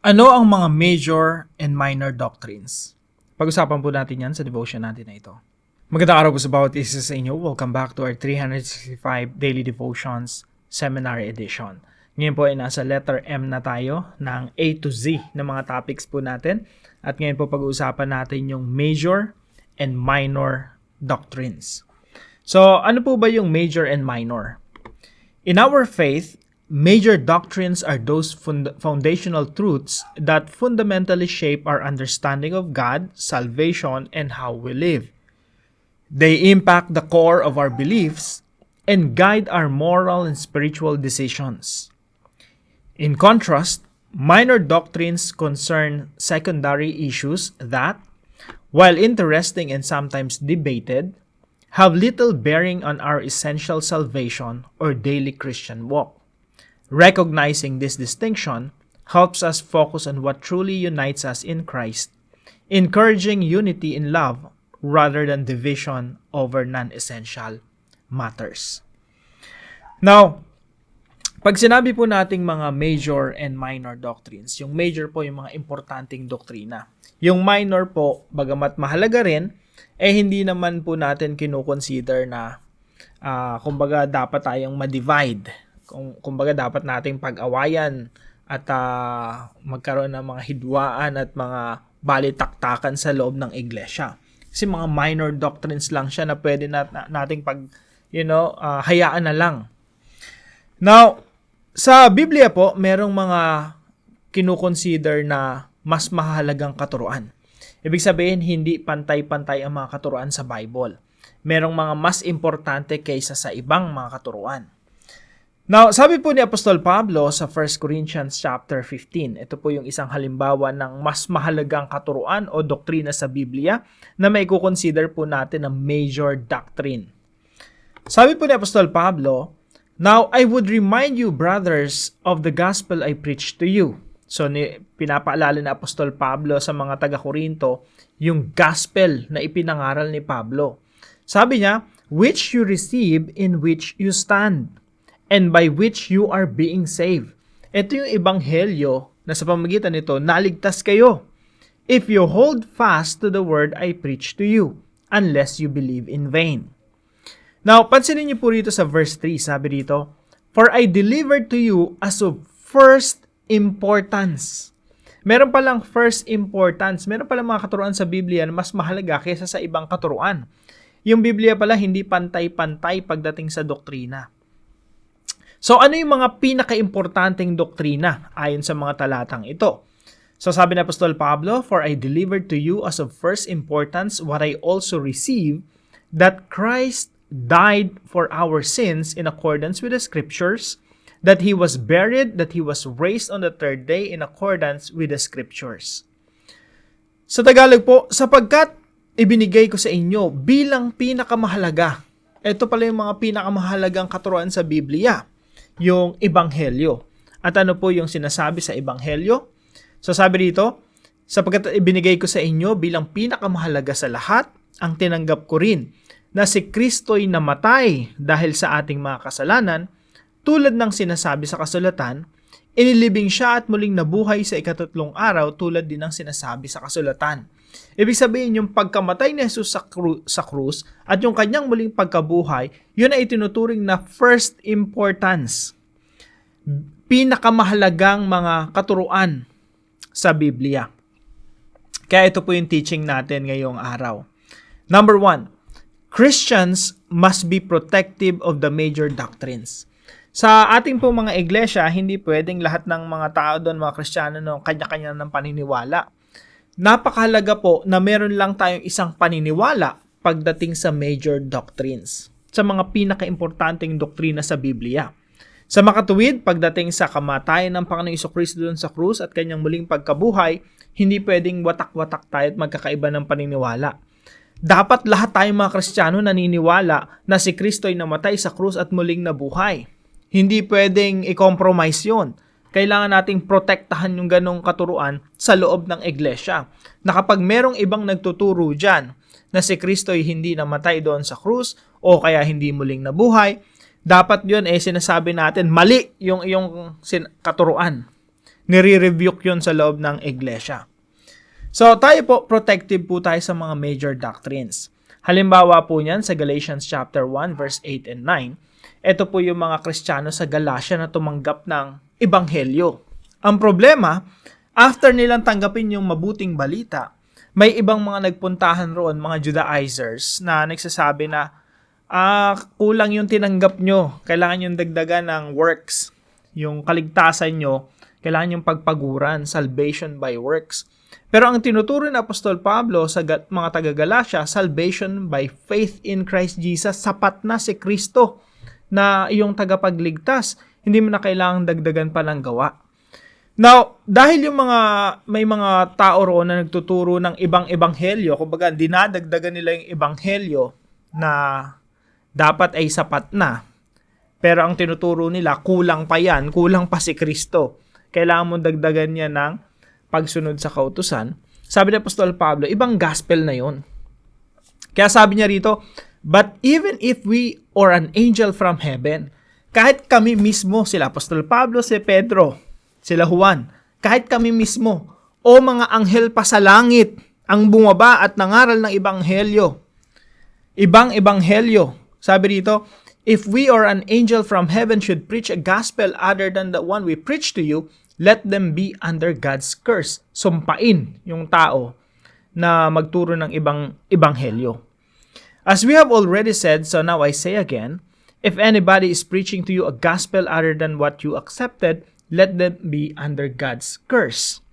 Ano ang mga major and minor doctrines? Pag-usapan po natin yan sa devotion natin na ito. Magandang araw po sa bawat isa sa inyo. Welcome back to our 365 Daily Devotions Seminary Edition. Ngayon po ay nasa letter M na tayo ng A to Z na mga topics po natin. At ngayon po pag-uusapan natin yung major and minor doctrines. So, ano po ba yung major and minor? In our faith, major doctrines are those foundational truths that fundamentally shape our understanding of God, salvation, and how we live. They impact the core of our beliefs and guide our moral and spiritual decisions. In contrast, minor doctrines concern secondary issues that, while interesting and sometimes debated, have little bearing on our essential salvation or daily Christian walk. Recognizing this distinction helps us focus on what truly unites us in Christ, encouraging unity in love rather than division over non-essential matters. Now, pag sinabi po nating mga major and minor doctrines, yung major po yung mga importanteng doktrina. Yung minor po, bagamat mahalaga rin, hindi naman po natin kinukonsider na kumbaga dapat tayong ma-divide. Kumbaga dapat nating pag-awayan at magkaroon ng mga hidwaan at mga balitaktakan sa loob ng iglesia. Kasi mga minor doctrines lang siya na pwede nating hayaan na lang. Now, sa Biblia po, merong mga kinukonsider na mas mahalagang katuruan. Ibig sabihin, hindi pantay-pantay ang mga katuruan sa Bible. Merong mga mas importante kaysa sa ibang mga katuruan. Now, sabi po ni Apostol Pablo sa 1 Corinthians chapter 15, ito po yung isang halimbawa ng mas mahalagang katuruan o doktrina sa Biblia na may kukonsider po natin na major doctrine. Sabi po ni Apostol Pablo, "Now I would remind you, brothers, of the gospel I preached to you." So, pinapaalala ni Apostol Pablo sa mga taga-Korinto yung gospel na ipinangaral ni Pablo. Sabi niya, "Which you receive, in which you stand, and by which you are being saved." Ito yung ebanghelyo na sa pamamagitan nito, naligtas kayo. "If you hold fast to the word I preach to you, unless you believe in vain." Now, pansinin niyo po rito sa verse 3, sabi rito, "For I delivered to you as of first importance." Meron palang first importance. Meron palang mga katuruan sa Biblia na mas mahalaga kaysa sa ibang katuruan. Yung Biblia pala hindi pantay-pantay pagdating sa doktrina. So, ano yung mga pinaka-importanteng doktrina ayon sa mga talatang ito? So, sabi ni Apostol Pablo, "For I delivered to you as of first importance what I also received, that Christ died for our sins in accordance with the Scriptures, that He was buried, that He was raised on the third day in accordance with the Scriptures." Sa Tagalog po, sapagkat ibinigay ko sa inyo bilang pinakamahalaga. Ito pala yung mga pinakamahalagang katuruan sa Biblia, yung ebanghelyo. At ano po yung sinasabi sa ebanghelyo? So sabi dito, sapagkat ibinigay ko sa inyo bilang pinakamahalaga sa lahat, ang tinanggap ko rin na si Kristo'y namatay dahil sa ating mga kasalanan, tulad ng sinasabi sa kasulatan, inilibing siya at muling nabuhay sa ikatatlong araw tulad din ng sinasabi sa kasulatan. Ibig sabihin, yung pagkamatay ni Jesus sa krus at yung kanyang muling pagkabuhay, yun ay itinuturing na first importance. Pinakamahalagang mga katuruan sa Biblia. Kaya ito po yung teaching natin ngayong araw. Number 1, Christians must be protective of the major doctrines. Sa ating po mga iglesia, hindi pwedeng lahat ng mga tao doon, mga Kristiyano, no, kanya-kanya ng paniniwala. Napakahalaga po na meron lang tayong isang paniniwala pagdating sa major doctrines, sa mga pinaka-importanteng doktrina sa Biblia. Sa makatuwid, pagdating sa kamatayan ng Panginoong Jesucristo doon sa krus at kanyang muling pagkabuhay, hindi pwedeng watak-watak tayo at magkakaiba ng paniniwala. Dapat lahat tayong mga Kristiyano naniniwala na si Kristo ay namatay sa krus at muling nabuhay. Hindi pwedeng i-compromise yun. Kailangan nating protektahan yung ganong katuruan sa loob ng iglesia. Na kapag merong ibang nagtuturo dyan na si Kristo ay hindi namatay doon sa krus o kaya hindi muling nabuhay, dapat yun sinasabi natin mali yung iyong katuruan. nire-rebuke yun sa loob ng iglesia. So, tayo po, protective po tayo sa mga major doctrines. Halimbawa po niyan sa Galatians chapter 1, verse 8 and 9. Ito po yung mga Kristiyano sa Galatia na tumanggap ng ebanghelyo. Ang problema, after nilang tanggapin yung mabuting balita, may ibang mga nagpuntahan roon, mga Judaizers, na nagsasabi na, kulang yung tinanggap nyo. Kailangan yung dagdagan ng works. Yung kaligtasan nyo, kailangan yung pagpaguran, salvation by works. Pero ang tinuturo ni Apostol Pablo sa mga taga-Galatia, salvation by faith in Christ Jesus, sapat na si Kristo na iyong tagapagligtas. Hindi mo na kailangang dagdagan pa ng gawa. Now, dahil may mga tao roon na nagtuturo ng ibang ebanghelyo, kumbaga dinadagdagan nila yung ebanghelyo na dapat ay sapat na. Pero ang tinuturo nila, kulang pa yan, kulang pa si Kristo. Kailangan mo dagdagan niya ng pagsunod sa kautusan. Sabi ni Apostol Pablo, ibang gospel na yun. Kaya sabi niya rito, but even if we or an angel from heaven, kahit kami mismo, sila Apostol Pablo, si Pedro, sila Juan, kahit kami mismo, o mga anghel pa sa langit, ang bumaba at nangaral ng ibang ebanghelyo. Sabi rito, if we or an angel from heaven should preach a gospel other than the one we preach to you, let them be under God's curse. Sumpain yung tao na magturo ng ibang ebanghelyo. As we have already said, so now I say again, if anybody is preaching to you a gospel other than what you accepted, let them be under God's curse.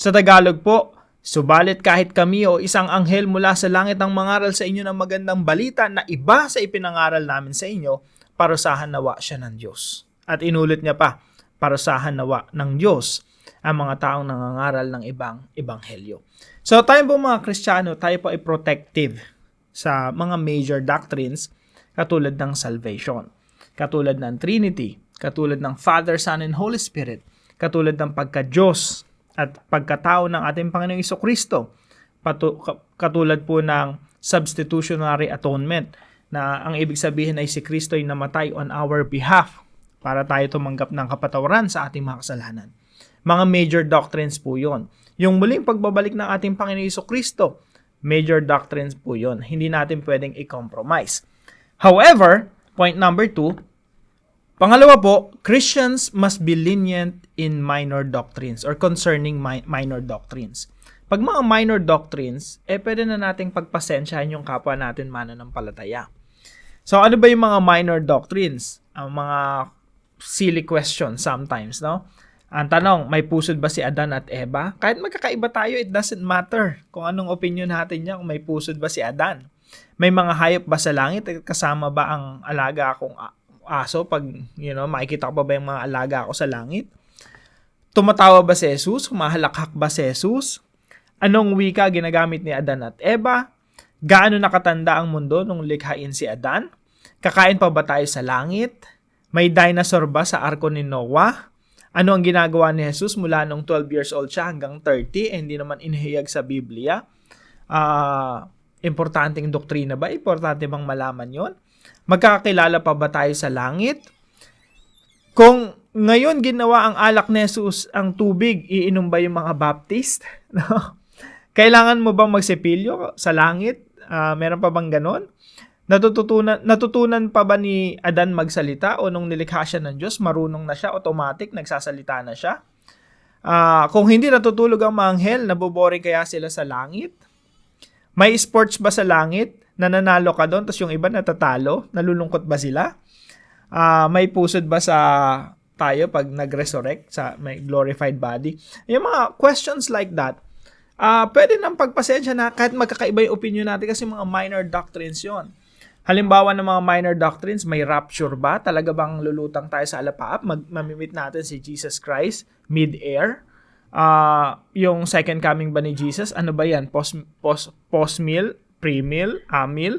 Sa Tagalog po, subalit kahit kami o isang anghel mula sa langit ang mangaral sa inyo ng magandang balita na iba sa ipinangaral namin sa inyo, parusahan nawa siya ng Diyos. At inulit niya pa, parusahan nawa ng Diyos ang mga taong nangangaral ng ibang ebanghelyo. So tayo po mga Kristiyano, tayo po ay protective sa mga major doctrines katulad ng salvation, katulad ng Trinity, katulad ng Father, Son, and Holy Spirit, katulad ng pagka-Diyos at pagkatao ng ating Panginoong Jesucristo, katulad po ng substitutionary atonement na ang ibig sabihin ay si Kristo ay namatay on our behalf para tayo tumanggap ng kapatawaran sa ating mga kasalanan. Mga major doctrines po yon. Yung muling pagbabalik ng ating Panginoon Jesucristo, major doctrines po yon. Hindi natin pwedeng i-compromise. However, point number 2, pangalawa po, Christians must be lenient in minor doctrines or concerning minor doctrines. Pag mga minor doctrines, pwede na nating pagpasensyahan yung kapwa natin mananampalataya. So, ano ba yung mga minor doctrines? Ang mga silly question sometimes, no? Ang tanong, may pusod ba si Adan at Eva? Kahit magkakaiba tayo, it doesn't matter kung anong opinion natin niya kung may pusod ba si Adan. May mga hayop ba sa langit? Kasama ba ang alaga akong aso? Pag, makikita ko ba yung mga alaga ako sa langit? Tumatawa ba si Jesus? Humahalakhak ba si Jesus? Anong wika ginagamit ni Adan at Eva? Gaano nakatanda ang mundo nung likhain si Adan? Kakain pa ba tayo sa langit? May dinosaur ba sa arko ni Noah? Ano ang ginagawa ni Jesus mula nung 12 years old siya hanggang 30? Hindi naman inihayag sa Biblia. Importanteng doktrina ba? Importante bang malaman yon? Magkakakilala pa ba tayo sa langit? Kung ngayon ginawa ang alak ni Jesus ang tubig, iinom ba yung mga Baptist? No? Kailangan mo bang magsipilyo sa langit? Meron pa bang ganon? Natutunan pa ba ni Adan magsalita o nung nilikha siya ng Diyos, marunong na siya, automatic, nagsasalita na siya? Kung hindi natutulog ang mga anghel, naboboring kaya sila sa langit? May sports ba sa langit? Nananalo ka doon, tapos yung iba natatalo? Nalulungkot ba sila? May pusod ba sa tayo pag nag-resurrect sa may glorified body? Yung mga questions like that, pwede nang pagpasensya na kahit magkakaiba yung opinion natin kasi mga minor doctrines yon. Halimbawa ng mga minor doctrines, may rapture ba? Talaga bang lulutang tayo sa alapaap? Mamimit natin si Jesus Christ mid-air? Yung second coming ba ni Jesus? Ano ba yan? Post-meal? Pre-meal? A-meal?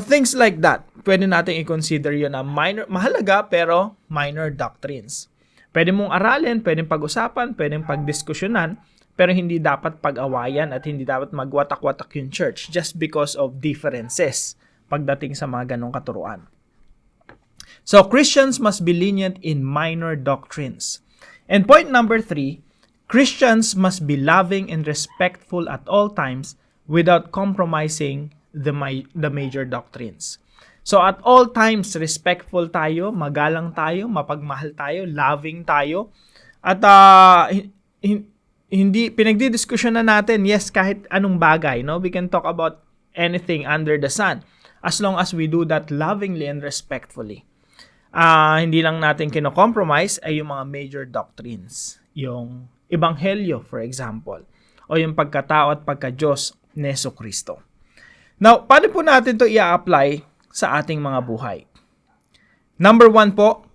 Things like that. Pwede natin i-consider yun na mahalaga pero minor doctrines. Pwede mong aralin, pwedeng pag-usapan, pwedeng pagdiskusyonan, pero hindi dapat pag-awayan at hindi dapat magwatak-watak yung church just because of differences pagdating sa mga ganong katuruan. So, Christians must be lenient in minor doctrines. And point number 3, Christians must be loving and respectful at all times without compromising the major doctrines. So at all times, respectful tayo, magalang tayo, mapagmahal tayo, loving tayo. At hindi pinagdidiskusyon na natin, yes, kahit anong bagay, no? We can talk about anything under the sun as long as we do that lovingly and respectfully. Hindi lang natin kino-compromise ay yung mga major doctrines. Yung Ebanghelyo, for example. O yung pagkatao at pagka-Diyos ni Jesucristo. Now, paano po natin ito i-apply sa ating mga buhay? Number 1 po,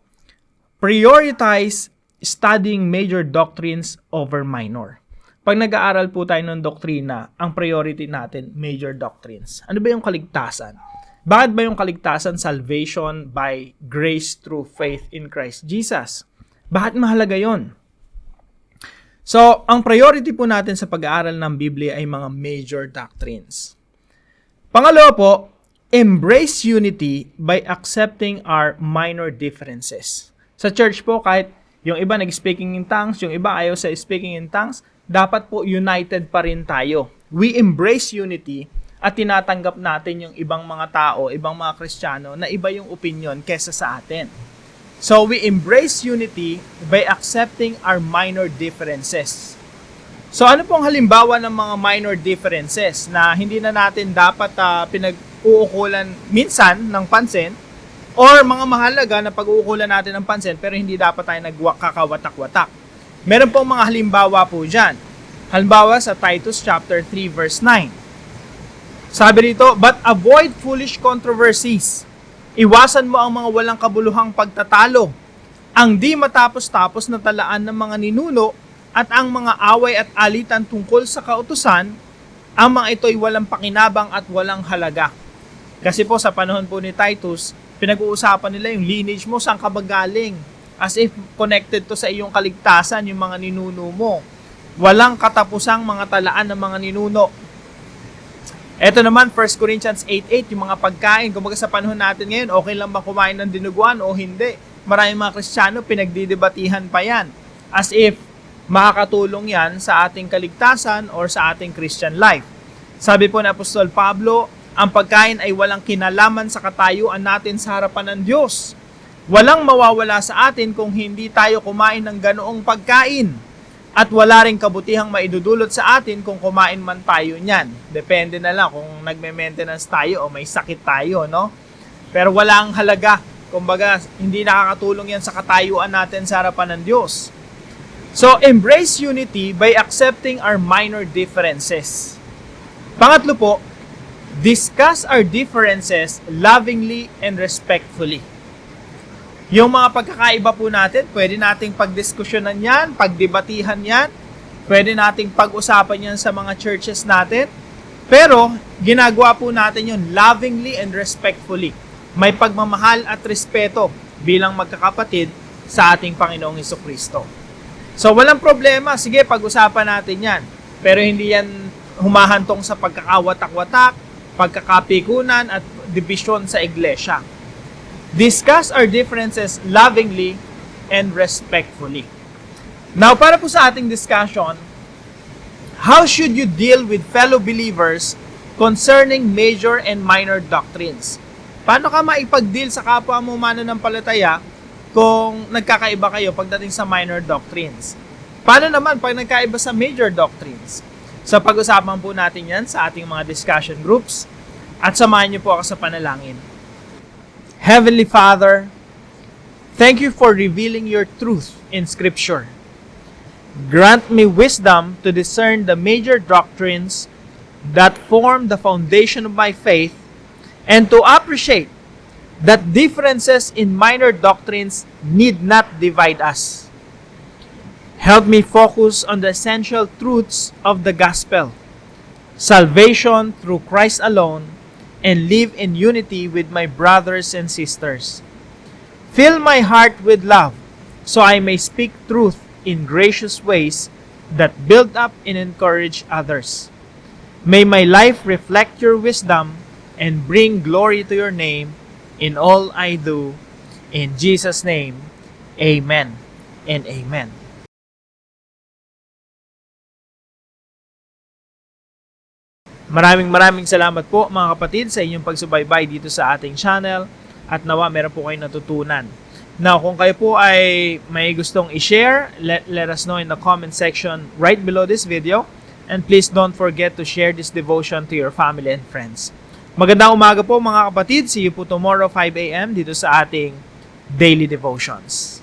prioritize studying major doctrines over minor. Pag nag-aaral po tayo ng doktrina, ang priority natin, major doctrines. Ano ba yung kaligtasan? Bakit ba yung kaligtasan, salvation by grace through faith in Christ Jesus? Bakit mahalaga yon? So, ang priority po natin sa pag-aaral ng Biblia ay mga major doctrines. Pangalawa po, embrace unity by accepting our minor differences. Sa church po, kahit yung iba nag-speaking in tongues, yung iba ayaw sa speaking in tongues, dapat po united pa rin tayo. We embrace unity at tinatanggap natin yung ibang mga tao, ibang mga Kristiyano na iba yung opinion kesa sa atin. So we embrace unity by accepting our minor differences. So ano pong halimbawa ng mga minor differences na hindi na natin dapat pinag-uukulan minsan ng pansin or mga mahalaga na pag-uukulan natin ng pansin pero hindi dapat tayo nagkakawatak-watak. Meron pong mga halimbawa po dyan. Halimbawa sa Titus chapter 3 verse 9. Sabi dito, but avoid foolish controversies. Iwasan mo ang mga walang kabuluhang pagtatalo, ang di matapos-tapos na talaan ng mga ninuno at ang mga away at alitan tungkol sa kautusan, ang mga ito ay walang pakinabang at walang halaga. Kasi po sa panahon po ni Titus, pinag-uusapan nila yung lineage mo, saan ka ba galing? As if connected to sa iyong kaligtasan, yung mga ninuno mo. Walang katapusang mga talaan ng mga ninuno. Ito naman, 1 Corinthians 8:8, yung mga pagkain. Kumbaga sa panahon natin ngayon, okay lang ba kumain ng dinuguan o hindi? Maraming mga Kristiyano, pinagdidebatihan pa yan. As if makakatulong yan sa ating kaligtasan or sa ating Christian life. Sabi po ni Apostol Pablo, ang pagkain ay walang kinalaman sa katayuan natin sa harapan ng Diyos. Walang mawawala sa atin kung hindi tayo kumain ng ganoong pagkain. At wala ring kabutihang maidudulot sa atin kung kumain man tayo niyan. Depende na lang kung nagme-maintenance tayo o may sakit tayo, no? Pero walang halaga. Kumbaga, hindi nakakatulong yan sa katayuan natin sa harapan ng Diyos. So, embrace unity by accepting our minor differences. Pangatlo po, discuss our differences lovingly and respectfully. Yung mga pagkakaiba po natin, pwede nating pagdiskusyonan yan, pagdebatihan yan, pwede nating pag-usapan yan sa mga churches natin, pero ginagawa po natin yun lovingly and respectfully. May pagmamahal at respeto bilang magkakapatid sa ating Panginoong Jesucristo. So walang problema, sige pag-usapan natin yan, pero hindi yan humahantong sa pagkakawatak-watak, pagkakapikunan at division sa iglesia. Discuss our differences lovingly and respectfully. Now, para po sa ating discussion, how should you deal with fellow believers concerning major and minor doctrines? Paano ka maipag-deal sa kapwa mo mananampalataya kung nagkakaiba kayo pagdating sa minor doctrines? Paano naman pag nagkaiba sa major doctrines? So, pag-usapan po natin yan sa ating mga discussion groups at samahan niyo po ako sa panalangin. Heavenly Father, thank you for revealing your truth in Scripture. Grant me wisdom to discern the major doctrines that form the foundation of my faith and to appreciate that differences in minor doctrines need not divide us. Help me focus on the essential truths of the gospel, salvation through Christ alone, and live in unity with my brothers and sisters. Fill my heart with love so I may speak truth in gracious ways that build up and encourage others. May my life reflect your wisdom and bring glory to your name in all I do. In Jesus' name, amen and amen. Maraming salamat po mga kapatid sa inyong pagsubaybay dito sa ating channel at nawa meron po kayong natutunan. Now, kung kayo po ay may gustong i-share, let us know in the comment section right below this video. And please don't forget to share this devotion to your family and friends. Magandang umaga po mga kapatid. See you po tomorrow 5 a.m. dito sa ating Daily Devotions.